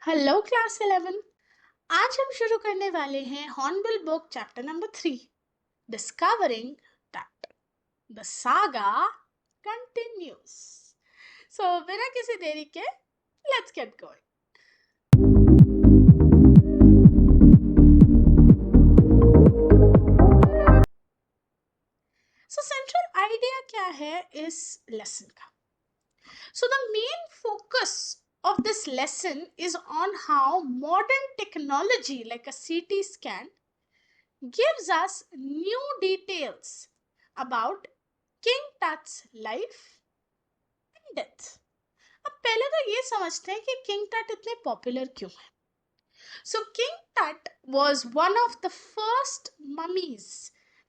Hello class 11। आज हम शुरू करने वाले हैं Hornbill book chapter number 3, discovering that the saga continues. So बिना किसी देरी के let's get going. So central idea क्या है इस लेसन का? So the main focus of this lesson is on how modern technology like a CT scan gives us new details about King Tut's life and death. अब पहले तो ये समझते हैं कि किंग टट इतने पॉपुलर क्यों है। सो किंग टट was one of the first mummies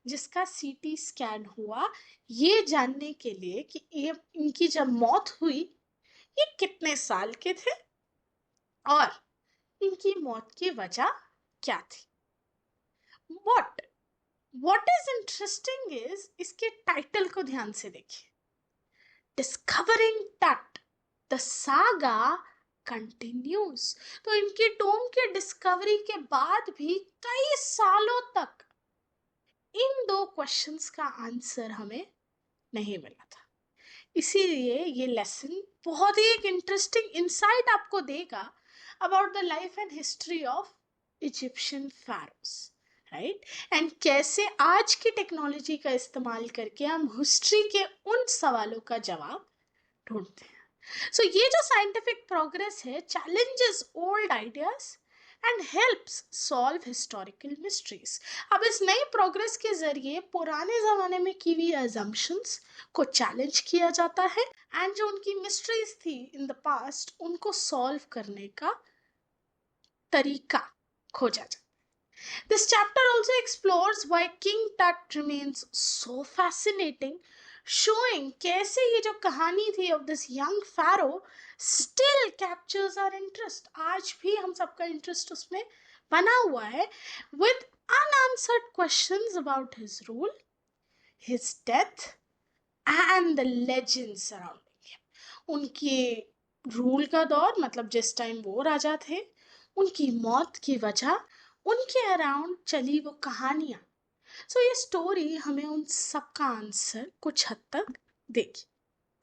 जिसका सीटी स्कैन हुआ, ये जानने के लिए कि इनकी जब मौत हुई ये कितने साल के थे और इनकी मौत की वजह क्या थी। What is interesting is इसके टाइटल को ध्यान से देखिए, डिस्कवरिंग टट द सागा कंटिन्यूस। तो इनके टोम के डिस्कवरी के बाद भी कई सालों तक इन दो क्वेश्चंस का आंसर हमें नहीं मिला था। इसीलिए ये लेसन बहुत ही एक इंटरेस्टिंग इंसाइट आपको देगा about the life and history of Egyptian pharaohs, right? And कैसे आज की टेक्नोलॉजी का इस्तेमाल करके हम हिस्ट्री के उन सवालों का जवाब ढूंढते हैं। सो ये जो साइंटिफिक प्रोग्रेस है challenges old ideas and helps solve historical mysteries. अब इस नई प्रोग्रेस के जरिए पुराने जमाने में की हुई अजम्पशंस को चैलेंज किया जाता है एंड जो उनकी मिस्ट्रीज थी इन द पास्ट उनको सॉल्व करने का तरीका खोजा जाता है। This chapter also explores why King Tut remains so fascinating, showing कैसे ये जो कहानी थी of this young pharaoh still captures our interest। आज भी हम सबका इंटरेस्ट उसमें बना हुआ है with unanswered questions about his rule, his death and the legends surrounding him। उनके रूल का दौर मतलब जिस टाइम वो राजा थे, उनकी मौत की वजह, उनके अराउंड चली वो कहानियां। सो ये स्टोरी हमें उन सब का आंसर कुछ हद तक देगी।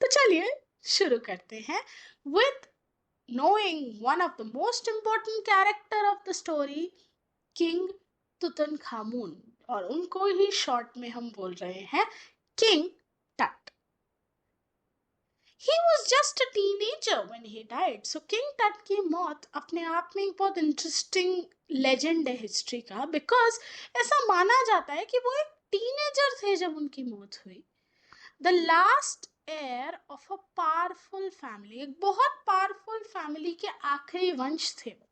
तो चलिए शुरू करते हैं with knowing one of the most important character of the story, king Tutankhamun, और उनको ही शॉर्ट में हम बोल रहे हैं किंग टट। He was just a teenager when he died। So King Tut की मौत अपने आप में एक बहुत इंटरेस्टिंग लेजेंड है हिस्ट्री का, बिकॉज ऐसा माना जाता है कि वो एक टीनेजर थे जब उनकी मौत हुई। The last air of a powerful family, एक बहुत पावरफुल फैमिली के आखिरी वंश थे वो।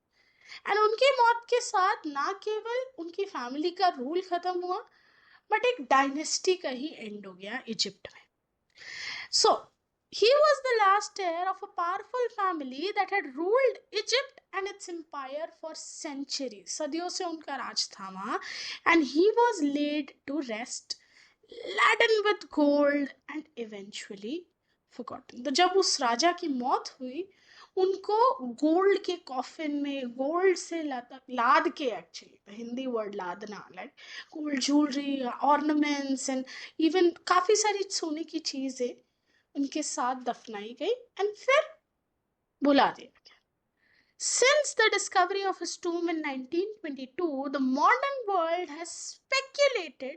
एंड उनकी मौत के साथ ना केवल उनकी फैमिली का रूल खत्म हुआ बट एक डायनेस्टी का ही एंड हो गया इजिप्ट में। सो he was the last heir of a powerful family that had ruled Egypt and its empire for centuries। सदियों से उनका राज था वहाँ, and he was laid to rest, laden with gold and eventually forgotten। तो जब उस राजा की मौत हुई उनको गोल्ड के कॉफिन में गोल्ड से लाद के, एक्चुअली हिंदी वर्ड लादना, like gold jewellery, ornaments and even काफी सारी सोने की चीजें उनके साथ दफनाई गई एंड फिर भुला दिया गया। Since the discovery of his tomb in 1922, the modern world has speculated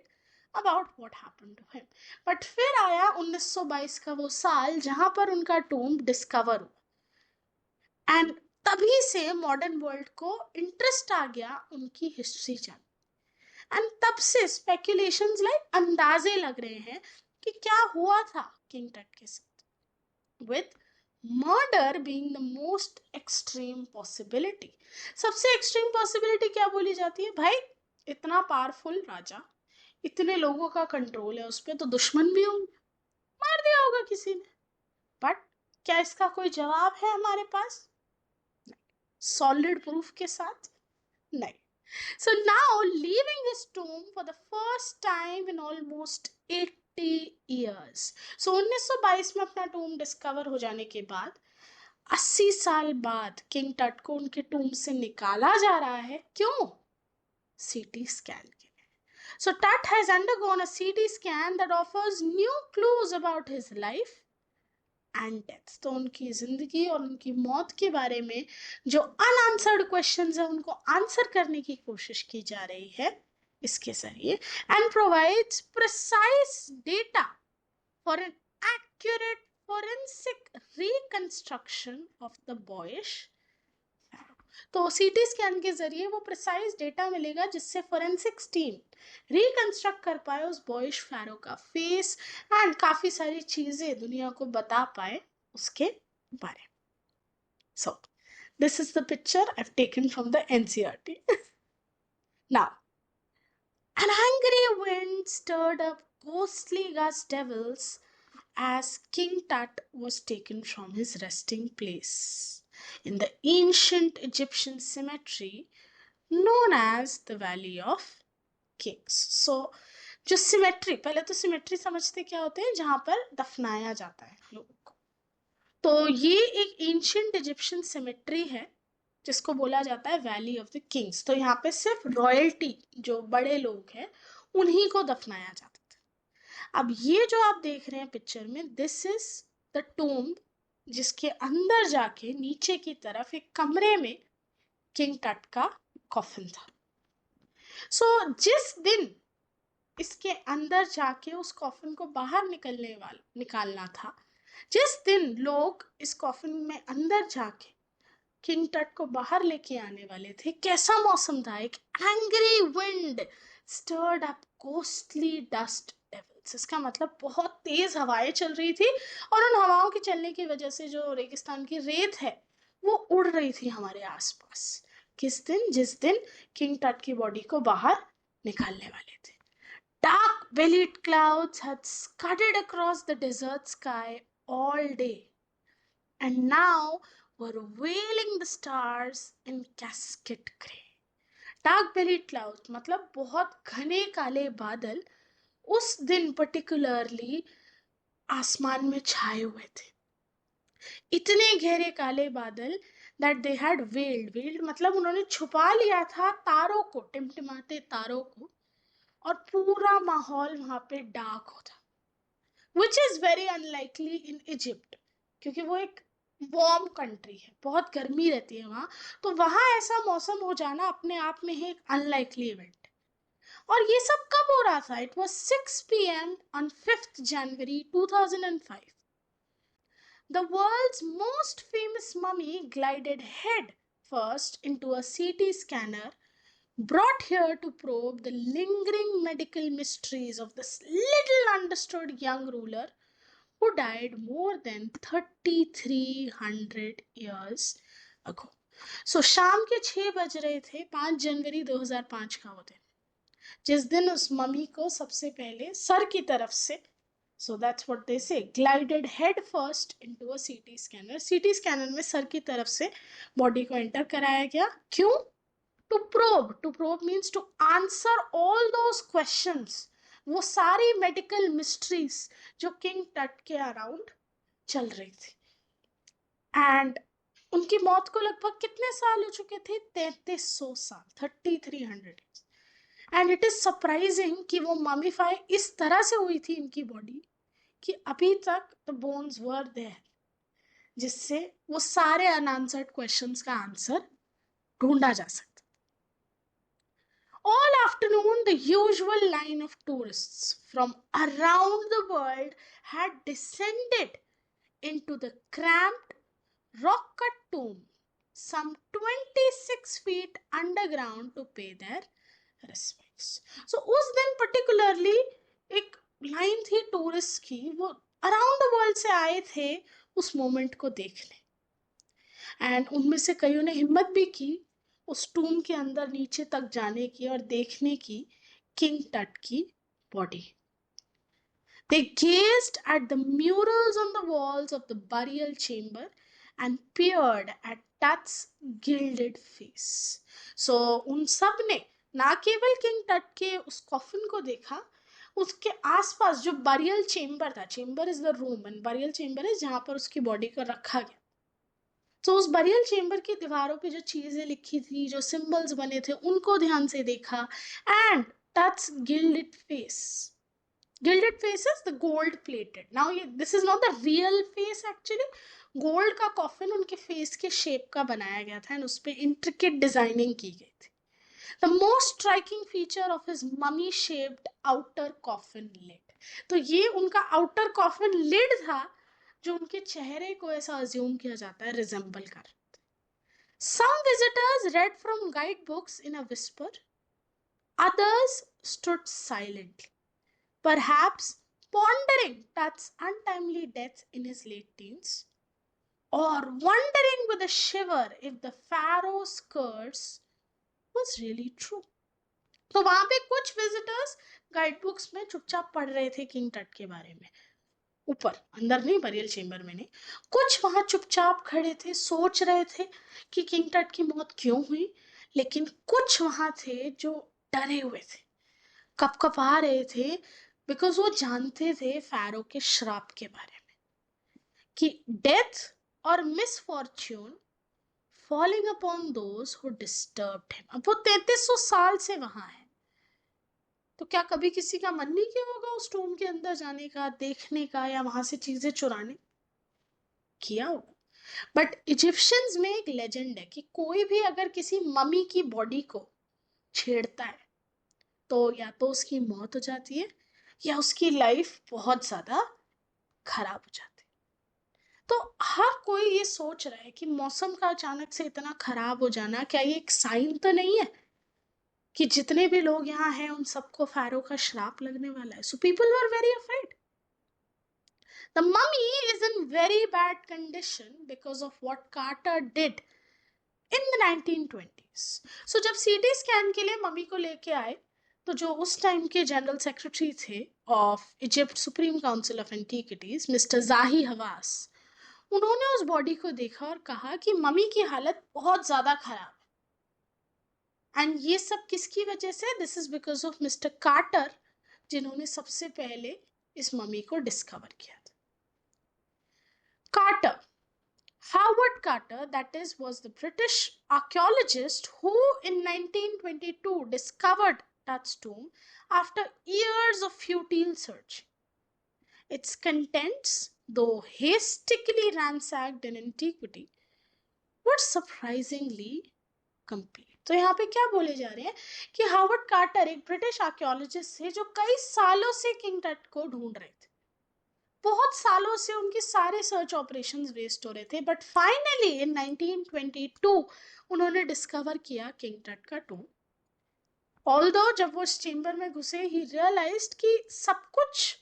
about what happened to him। But फिर आया 1922 का वो साल जहां पर उनका टूम डिस्कवर हुआ एंड तभी से मॉडर्न वर्ल्ड को इंटरेस्ट आ गया उनकी हिस्ट्री जानने। एंड तब से स्पेकुलेशंस लाइक अंदाजे लग रहे हैं कि क्या हुआ था किंग टट के साथ, with murder being the most extreme possibility। सबसे एक्सट्रीम पॉसिबिलिटी क्या बोली जाती है? भाई इतना पावरफुल राजा, इतने लोगों का कंट्रोल है उस पर, तो दुश्मन भी होंगे, मार दिया होगा किसी ने। बट क्या इसका कोई जवाब है हमारे पास? सॉलिड प्रूफ के साथ नहीं। So now, leaving his tomb for the first time in almost 80 years। So 1922 में अपना टूम डिस्कवर हो जाने के बाद 80 साल बाद किंग टट को उनके टूम से निकाला जा रहा है। क्यों? सीटी स्कैन के लिए। So Tut has undergone a CT scan that offers new clues about his life and death. तो उनकी जिंदगी और उनकी मौत के बारे में जो अनआंसर्ड क्वेश्चंस है उनको आंसर करने की कोशिश की जा रही है इसके जरिए, and provides precise data for an accurate forensic reconstruction of the boyish pharaoh. तो सीटी स्कैन के जरिए वो प्रिसाइज डेटा मिलेगा जिससे फोरेंसिक्स टीम रिकंस्ट्रक्ट कर पाए उस बॉयश फैरो का फेस एंड काफी सारी चीजें दुनिया को बता पाए उसके बारे में. So this is the picture I have taken from the NCERT. Now an angry wind stirred up ghostly gust devils as King Tut was taken from his resting place in the ancient Egyptian cemetery known as the Valley of Kings. So, जो symmetry, पहले तो symmetry समझते क्या होते हैं, जहां पर दफनाया जाता है लोगों को. तो ये एक एंशियंट इजिप्शियन सिमेट्री है जिसको बोला जाता है वैली ऑफ द किंग्स. तो यहाँ पे सिर्फ रॉयल्टी, जो बड़े लोग हैं, उन्हीं को दफनाया जाता था. अब ये जो आप देख रहे हैं पिक्चर में, दिस इज द टूम्ब जिसके अंदर जाके नीचे की तरफ एक कमरे में किंग टट का कॉफिन था. सो जिस दिन इसके अंदर जाके उस कॉफिन को बाहर निकालना था, जिस दिन लोग इस कॉफिन में अंदर जाके किंग टट को बाहर लेके आने वाले थे, कैसा मौसम था. एक angry wind stirred up ghostly dust devils. इसका मतलब बहुत तेज हवाएं चल रही थी और उन हवाओं के चलने की वजह से जो रेगिस्तान की रेत है वो उड़ रही थी हमारे आसपास. किस दिन? जिस दिन किंग टट की बॉडी को बाहर निकालने वाले थे. Dark-bellied clouds had scudded across the desert sky all day, and now were veiling the stars in cascade gray. Dark-bellied clouds मतलब बहुत घने काले बादल उस दिन particularly आसमान में छाए हुए थे. इतने गहरे काले बादल that they had veiled मतलब उन्होंने छुपा लिया था तारों को, टिमटिमाते तारों को, और पूरा माहौल वहां पे डार्क होता, which is very unlikely in Egypt, क्योंकि वो एक वार्म कंट्री है, बहुत गर्मी रहती है वहां. तो वहां ऐसा मौसम हो जाना अपने आप में ही एक अनलाइकली इवेंट. और ये सब कब हो रहा था? It was 6 PM on 5th January 2005. The world's most famous mummy glided head first into a CT scanner brought here to probe the lingering medical mysteries of this little understood young ruler who died more than 3,300 years ago. So शाम के 6 बज रहे थे, 5 जनवरी 2005 का वो दिन, जिस दिन उस मम्मी को सबसे पहले सर की तरफ से, so that's what they say, glided head first into a CT scanner. CT scanner में सर की तरफ से बॉडी को एंटर कराया गया. क्यों? To probe means to answer all those questions, वो सारी मेडिकल मिस्ट्रीज जो किंग टट के अराउंड चल रही थी. एंड उनकी मौत को लगभग कितने साल हो चुके थे? 3300 साल, 3300. एंड इट इज सरप्राइजिंग कि वो ममीफाई इस तरह से हुई थी इनकी बॉडी कि अभी तक द बोन्स वर देयर, जिससे वो सारे अनआंसर्ड क्वेश्चंस का आंसर ढूंढा जा सकता. All afternoon, the usual line of tourists from around the world had descended into the cramped rock-cut tomb, some 26 feet underground, to pay their respects. So, उस दिन particularly एक लाइन थी tourist की, वो अराउंड द वर्ल्ड से आए थे उस मोमेंट को देखने. एंड उनमें से कईयों ने हिम्मत भी की उस टूम के अंदर नीचे तक जाने की और देखने की किंग टट की body. They gazed at the murals on the walls of the burial chamber and peered at Tut's gilded face. So उन सब ने ना केवल किंग टट के उस कॉफिन को देखा, उसके आसपास जो बरियल चेम्बर था, chamber is the room and burial chamber is जहां पर उसकी बॉडी को रखा गया, तो उस बरियल चेम्बर की दीवारों पे जो चीजें लिखी थी, जो सिंबल्स बने थे, उनको ध्यान से देखा. And that's gilded face. Gilded face is the gold plated. Now this is not the real face actually. Gold का कॉफिन उनके फेस के शेप का बनाया गया था एंड उस पे इंट्रिकेट डिजाइनिंग की गई थी. The most striking feature of his mummy shaped outer coffin lid. तो ये उनका आउटर कॉफिन लिड था जो उनके चेहरे को ऐसा अज्यूम किया जाता है रिजेंबल कर. Some visitors read from guidebooks in a whisper. Others stood silently, perhaps pondering Tut's untimely death in his late teens, or wondering with a shiver if the pharaoh's curse was really true. तो वहां पे कुछ visitors गाइडबुक्स में चुपचाप पढ़ रहे थे king टट के बारे में, ऊपर, अंदर नहीं, बरियल चेम्बर में नहीं. कुछ वहां चुपचाप खड़े थे, सोच रहे थे कि किंग टट की मौत क्यों हुई. लेकिन कुछ वहां थे जो डरे हुए थे, कपकपा रहे थे, बिकॉज वो जानते थे फैरो के श्राप के बारे में कि डेथ और misfortune falling upon those who disturbed him. अब वो 3300 साल से वहां है, तो क्या कभी किसी का मन नहीं किया होगा उस टूम के अंदर जाने का, देखने का, या वहां से चीजें चुराने? किया होगा. बट इजिप्शियंस में एक लेजेंड है कि कोई भी अगर किसी मम्मी की बॉडी को छेड़ता है तो या तो उसकी मौत हो जाती है या उसकी लाइफ बहुत ज्यादा खराब हो जाती है. तो हर कोई ये सोच रहा है कि मौसम का अचानक से इतना खराब हो जाना, क्या ये एक साइन तो नहीं है कि जितने भी लोग यहाँ हैं उन सबको फैरो का श्राप लगने वाला है. So people were very afraid. The mummy is in very bad condition because of what Carter did in the 1920s. So जब सीटी स्कैन के लिए मम्मी को लेके आए, तो जो उस टाइम के जनरल सेक्रेटरी थे of Egypt supreme council of antiquities, mister जाही हवास, उन्होंने उस बॉडी को देखा और कहा कि मम्मी की हालत बहुत ज्यादा खराब है. एंड ये सब किसकी वजह से? This is because of mister Carter, जिन्होंने सबसे पहले इस मम्मी को डिस्कवर किया था. Carter, Howard Carter, that is, was the British archaeologist who in 1922 discovered Tut's tomb after years of futile search. Its contents, though hastily ransacked in antiquity, were surprisingly complete. तो यहाँ पे क्या बोले जा रहे हैं कि हावर्ड कार्टर एक ब्रिटिश आर्कियोलॉजिस्ट थे जो कई सालों से किंग टट को ढूंढ रहे थे. बहुत सालों से उनके सारे सर्च ऑपरेशंस वेस्ट हो रहे थे, बट फाइनली इन 1922 उन्होंने डिस्कवर किया किंग टट का टूम. ऑल्दो जब वो इस चेम्बर में घुसे, ही रियलाइज्ड कि सब कुछ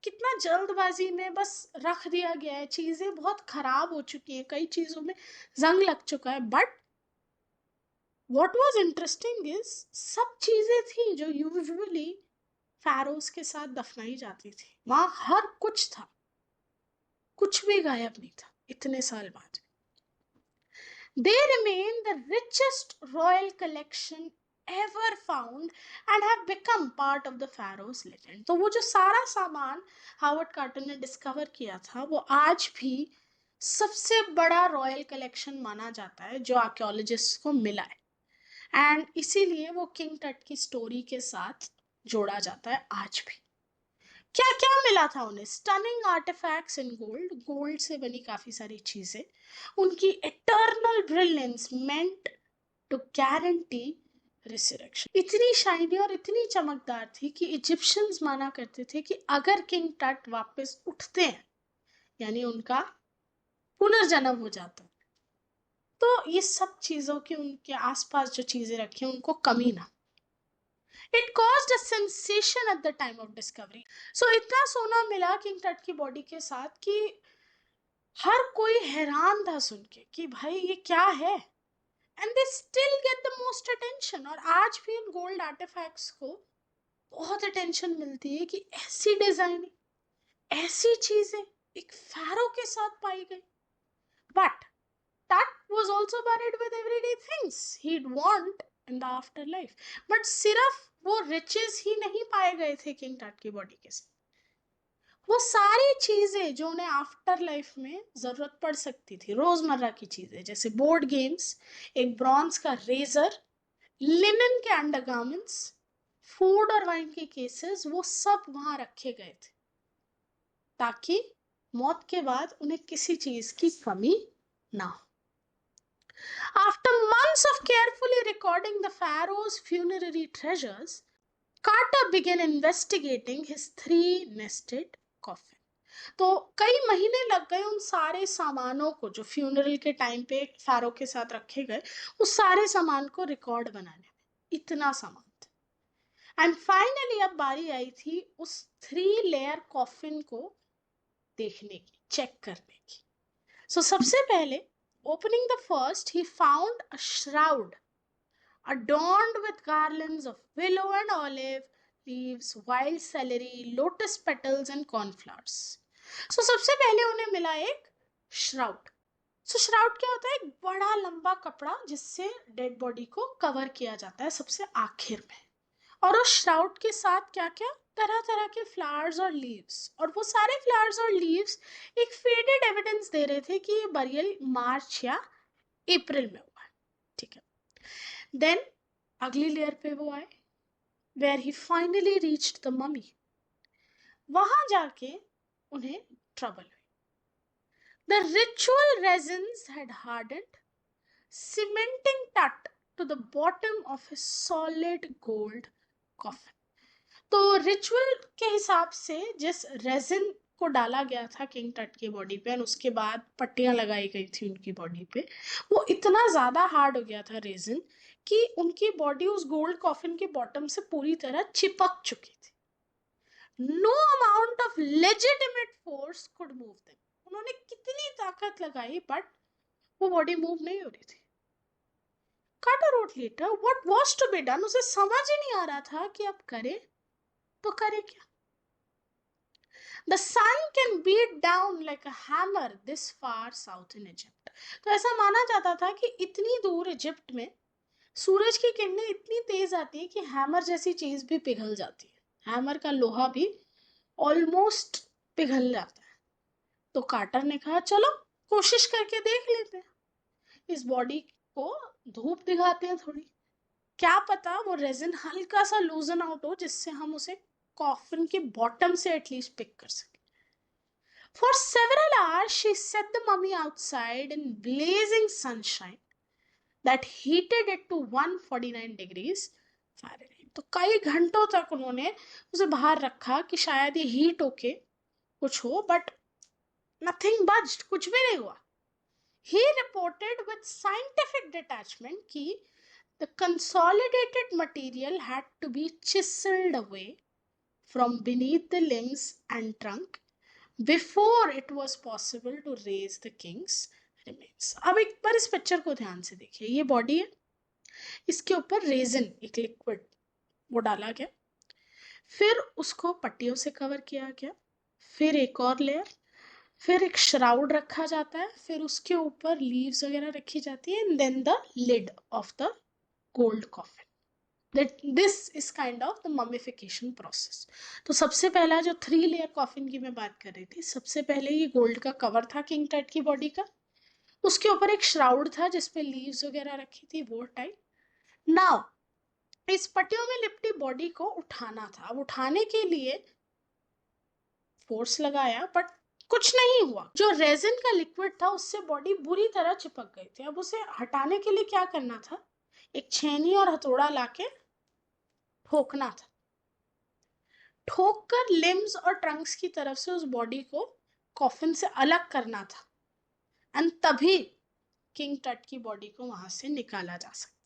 कितना जल्दबाजी में बस रख दिया गया है, चीजें बहुत खराब हो चुकी हैं, कई चीजों में जंग लग चुका है. But what was interesting is सब चीजें थी जो यूजुअली फैरोज के साथ दफनाई जाती थी, वहां हर कुछ था, कुछ भी गायब नहीं था इतने साल बाद. They remain the richest royal collection ever found and have become part of the pharaoh's legend. तो वो जो सारा सामान हावर्ड कार्टर ने डिस्कवर किया था, वो आज भी सबसे बड़ा रॉयल कलेक्शन माना जाता है जो आर्कियोलॉजिस्ट को मिला है. एंड इसीलिए वो किंग टट की स्टोरी के साथ जोड़ा जाता है आज भी. क्या क्या मिला था उन्हें? Stunning artefacts in gold, gold से बनी काफी सारी चीजें. उनकी eternal brilliance meant to guarantee resurrection. इतनी शाइनी और इतनी चमकदार थी कि इजिप्शियंस माना करते थे कि अगर किंग टट वापस उठते हैं, यानी उनका पुनर्जन्म हो जाता, तो ये सब चीजों की उनके आसपास जो चीजें रखी उनको कमी ना. It caused a sensation at the time of discovery. So इतना सोना मिला किंग टट की बॉडी के साथ कि हर कोई हैरान था सुन के कि भाई ये क्या है. And they still get the most attention. और आज भी इन गोल्ड आर्टिफैक्ट्स को बहुत अटेंशन मिलती है कि ऐसी डिजाइनिंग, ऐसी चीजें एक फैरो के साथ पाई गई. But Tut was also buried with everyday things he'd want in the afterlife. But सिर्फ वो riches ही नहीं पाए गए थे किंग टट की बॉडी के साथ. वो सारी चीजें जो उन्हें आफ्टर लाइफ में जरूरत पड़ सकती थी, रोजमर्रा की चीजें, जैसे बोर्ड गेम्स, एक ब्रॉन्ज का रेजर, लिनन के अंडरगार्मेंट्स, फूड और वाइन के केसेस, वो सब वहां रखे गए थे ताकि मौत के बाद उन्हें किसी चीज की कमी ना हो. After months of carefully recording the pharaoh's funerary treasures, Carter began investigating his three-nested coffin. तो कई महीने लग गए उन सारे सामानों को जो फ्यूनरल के टाइम पे फैरो के साथ रखे गए, उस सारे सामान को रिकॉर्ड बनाने में. इतना सामान था. एंड फाइनली अब बारी आई थी उस 3 लेयर कॉफिन को देखने की, चेक करने की. सो सबसे पहले, opening the first, he found a shroud adorned with garlands of willow and olive leaves, wild celery, lotus petals and cornflowers. So सबसे पहले उन्हें मिला एक श्राउड. सो श्राउड क्या होता है? एक बड़ा लंबा कपड़ा जिससे डेड बॉडी को कवर किया जाता है सबसे आखिर में. और उस श्राउड के साथ क्या क्या, तरह तरह के फ्लावर्स और लीव्स. और वो सारे फ्लावर्स और लीव्स एक फेडेड एविडेंस दे रहे थे कि ये बरियल मार्च या अप्रैल में हुआ है. ठीक है. देन अगली लेयर पे वो आए, where he finally reached the mummy. वहां जाके उन्हें ट्रबल हुई. The ritual resins had hardened, cementing Tut to the bottom of his solid gold coffin. तो रिचुअल के हिसाब से जिस रेजिन को डाला गया था किंग टट की बॉडी पे और उसके बाद पट्टियां लगाई गई थी उनकी बॉडी पे, वो इतना ज्यादा हार्ड हो गया था रेजिन कि उनकी बॉडी उस गोल्ड कॉफिन के बॉटम से पूरी तरह चिपक चुकी थी. No amount of legitimate force could move them. उन्होंने कितनी ताकत लगाई बट वो बॉडी मूव नहीं हो रही थी. Carter wrote later, what was to be done? उसे समझ ही नहीं आ रहा था कि अब करे तो करे क्या. The sun can beat down like a hammer this far south in Egypt. तो ऐसा माना जाता था कि इतनी दूर इजिप्ट में सूरज की किरणें इतनी तेज आती है कि हैमर जैसी चीज भी पिघल जाती है. हैमर का लोहा भी ऑलमोस्ट पिघल जाता है. तो कार्टर ने कहा चलो कोशिश करके देख लेते हैं, इस बॉडी को धूप दिखाते हैं थोड़ी, क्या पता वो रेजिन हल्का सा लूजन आउट हो जिससे हम उसे कॉफिन के बॉटम से एटलीस्ट पिक कर सके. For several hours she set the mummy outside in blazing sunshine that heated it to 149 degrees Fahrenheit. तो कई घंटों तक उन्होंने उसे बाहर रखा कि शायद ये हीट होके कुछ हो, बट नथिंग बज्ड, कुछ भी नहीं हुआ. He reported with scientific detachment कि the consolidated material had to be chiseled away from beneath the limbs and trunk before it was possible to raise the king's remains. अब एक बार इस पिक्चर को ध्यान से देखिए. ये बॉडी है, इसके ऊपर रेजिन, एक लिक्विड, वो डाला गया, फिर उसको पट्टियों से कवर किया गया, फिर एक और लेयर, फिर एक श्राउड रखा जाता है, फिर उसके ऊपर लीव्स वगैरह रखी जाती है, and then the lid of the gold coffin. This is kind of the mummification process. तो सबसे पहला जो 3 लेयर कॉफिन की मैं बात कर रही थी, सबसे पहले ये गोल्ड का कवर था किंग टट की बॉडी का, उसके ऊपर एक श्राउड था जिसपे लीव्स वगैरह रखी थी, वो टाइप. नाउ इस पट्टियों में लिपटी बॉडी को उठाना था. अब उठाने के लिए फोर्स लगाया बट कुछ नहीं हुआ. जो रेजिन का लिक्विड था उससे बॉडी बुरी तरह चिपक गई थी. अब उसे हटाने के लिए क्या करना था? एक छेनी और हथौड़ा लाके ठोकना था. ठोककर लिम्स और ट्रंक्स की तरफ से उस बॉडी को कॉफिन से अलग करना था, एंड तभी किंग टट की बॉडी को वहां से निकाला जा सकता.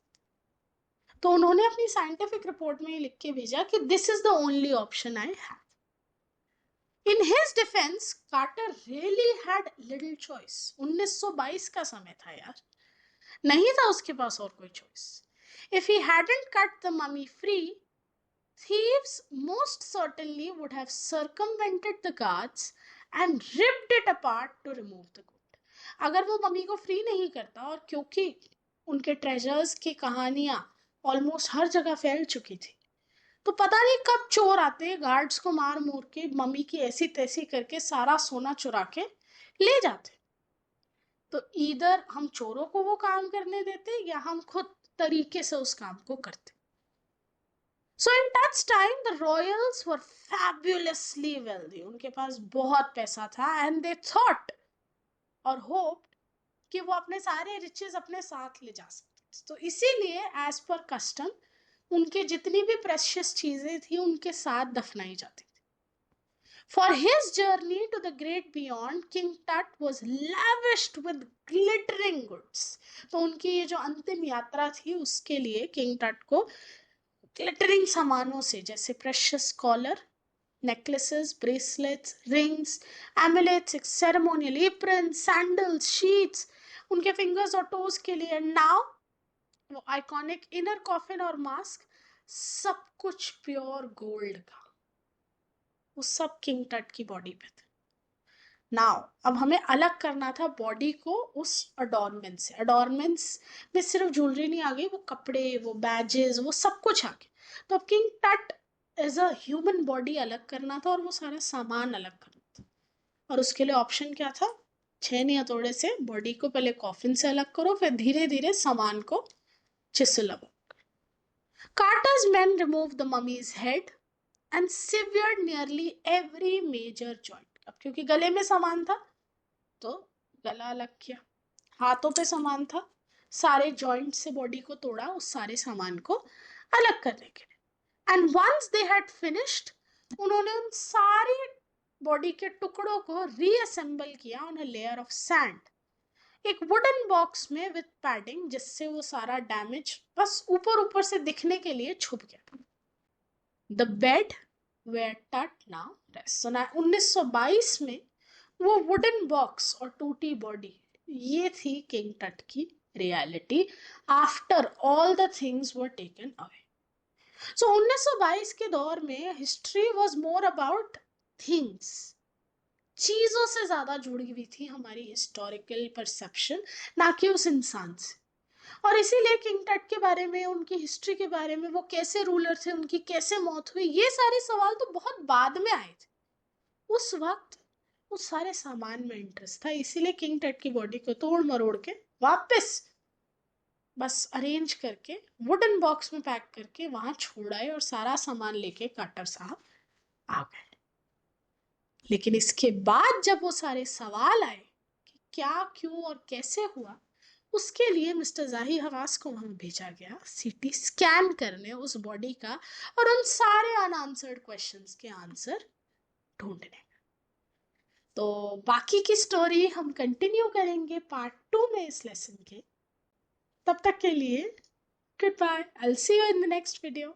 तो उन्होंने अपनी साइंटिफिक रिपोर्ट में लिख के भेजा कि this is the only option I have. In his defense, Carter really had little choice. 1922 का समय था यार, नहीं था उसके पास और कोई choice. If he hadn't cut the mummy free, thieves most certainly would have circumvented the guards and ripped it apart to remove the gold. अगर वो मम्मी को फ्री नहीं करता, और क्योंकि उनके ट्रेजर्स की कहानियां ऑलमोस्ट हर जगह फैल चुकी थी, तो पता नहीं कब चोर आते, गार्ड्स को मार मूर के, मम्मी की ऐसी तैसी करके सारा सोना चुरा के ले जाते। तो इधर हम चोरों को वो काम करने देते या हम खुद तरीके से उस काम को करते। So in that time the royals were fabulously wealthy. उनके पास बहुत पैसा था and they thought और hoped कि वो अपने सारे riches अपने साथ ले जा सकते। तो इसीलिए as per custom उनके जितनी भी precious चीजें थी उनके साथ दफनाई जाती थी। For his journey to the great beyond, King Tut was lavished with glittering goods. तो उनकी ये जो अंतिम यात्रा थी उसके लिए किंग टट को ग्लिटरिंग सामानों से, जैसे precious collar, necklaces, bracelets, rings, amulets, ceremonial apron, sandals, sheets उनके फिंगर्स और टोज के लिए, नाउ वो आइकॉनिक इनर कॉफिन और मास्क, सब कुछ प्योर गोल्ड का, वो सब किंग टट की बॉडी पे था। नाउ अब हमें अलग करना था बॉडी को उस अडॉर्नमेंट से। अडॉर्नमेंट्स में सिर्फ ज्वेलरी नहीं आ गई, वो कपड़े, वो बैजेस, वो सब कुछ आ गया। तो अब किंग टट एज अ ह्यूमन बॉडी अलग करना था और वो सारा सामान अलग करना था। और उसके लिए ऑप्शन क्या था? 6 हथौड़े से बॉडी को पहले कॉफिन से अलग करो, फिर धीरे धीरे सामान को चिसल लगाओ। Carter's man remove the mummy's head and severed nearly every major joint. अब क्योंकि गले में सामान था तो गला अलग किया, हाथों पे सामान था, सारे जॉइंट से बॉडी को तोड़ा उस सारे सामान को अलग करने के लिए। And once they had finished, उन्होंने उन सारी बॉडी के टुकड़ों को रीअसेंबल किया on a layer of sand, एक वुडन बॉक्स में विद पैडिंग, जिससे वो सारा डैमेज बस ऊपर ऊपर से दिखने के लिए छुप गया। द बेड वेयर टट नाउ रेस्ट। 1922 में वो वुडन बॉक्स और टूटी बॉडी, ये थी किंग टट की reality after all the things were taken away. So 1922 के दौर में history was more about things, चीजों से ज्यादा जुड़ी हुई थी हमारी हिस्टोरिकल परसेप्शन, ना कि उस इंसान से। और इसीलिए किंग टट के बारे में, उनकी हिस्ट्री के बारे में, वो कैसे रूलर थे, उनकी कैसे मौत हुई, ये सारे सवाल तो बहुत बाद में आए थे। उस वक्त उस सारे सामान में इंटरेस्ट था, इसीलिए किंग टट की बॉडी को तोड़ मरोड़ के वापस बस अरेंज करके वुडन बॉक्स में पैक करके वहां छोड़ाए और सारा सामान लेके कार्टर साहब आ गए। लेकिन इसके बाद जब वो सारे सवाल आए कि क्या, क्यों और कैसे हुआ, उसके लिए मिस्टर जाहिर हवास को वहां भेजा गया सीटी स्कैन करने उस बॉडी का और उन सारे अनआंसर्ड क्वेश्चंस के आंसर ढूंढने। तो बाकी की स्टोरी हम कंटिन्यू करेंगे पार्ट 2 में इस लेसन के। तब तक के लिए goodbye, I will see you in the next video.